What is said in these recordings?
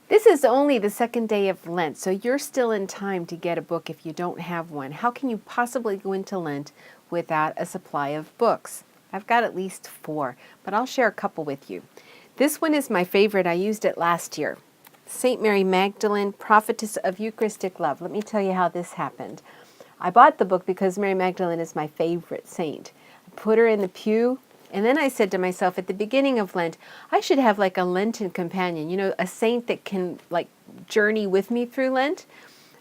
This is only the second day of Lent, so you're still in time to get a book if you don't have one. How can you possibly go into Lent without a supply of books? I've got at least 4, but I'll share a couple with you. This one is my favorite. I used it last year. St. Mary Magdalene, Prophetess of Eucharistic Love. Let me tell you how this happened. I bought the book because Mary Magdalene is my favorite saint. I put her in the pew, and then I said to myself at the beginning of Lent, I should have like a Lenten companion, a saint that can like journey with me through Lent.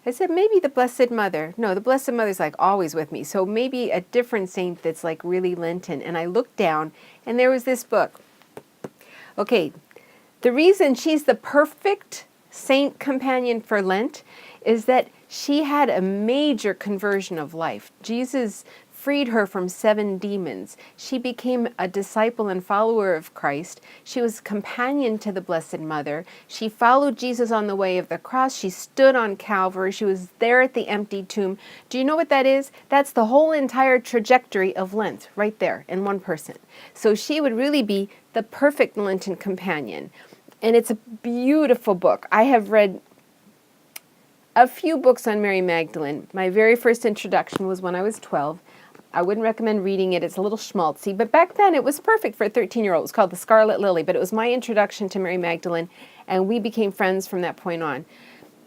I said, maybe the Blessed Mother. No, the Blessed Mother's like always with me. So maybe a different saint that's like really Lenten. And I looked down, and there was this book. Okay, the reason she's the perfect saint companion for Lent is that she had a major conversion of life. Jesus freed her from 7 demons. She became a disciple and follower of Christ. She was companion to the Blessed Mother. She followed Jesus on the way of the cross. She stood on Calvary. She was there at the empty tomb. Do you know what that is? That's the whole entire trajectory of Lent right there in one person. So she would really be the perfect Lenten companion. And it's a beautiful book. I have read a few books on Mary Magdalene. My very first introduction was when I was 12. I wouldn't recommend reading it. It's a little schmaltzy, but back then it was perfect for a 13-year-old. It was called The Scarlet Lily, but it was my introduction to Mary Magdalene, and we became friends from that point on.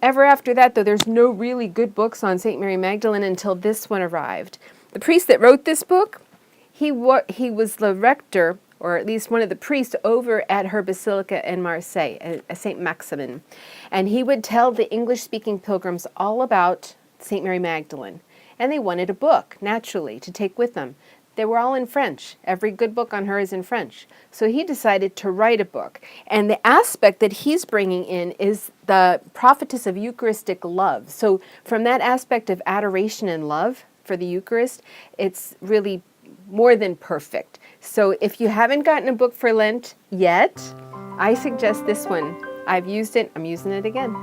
Ever after that, though, there's no really good books on St. Mary Magdalene until this one arrived. The priest that wrote this book, he was the rector, or at least one of the priests, over at her basilica in Marseille, St. Maximin. And he would tell the English-speaking pilgrims all about St. Mary Magdalene. And they wanted a book, naturally, to take with them. They were all in French. Every good book on her is in French. So he decided to write a book. And the aspect that he's bringing in is the Prophetess of Eucharistic Love. So from that aspect of adoration and love for the Eucharist, it's really more than perfect. So if you haven't gotten a book for Lent yet, I suggest this one. I've used it. I'm using it again.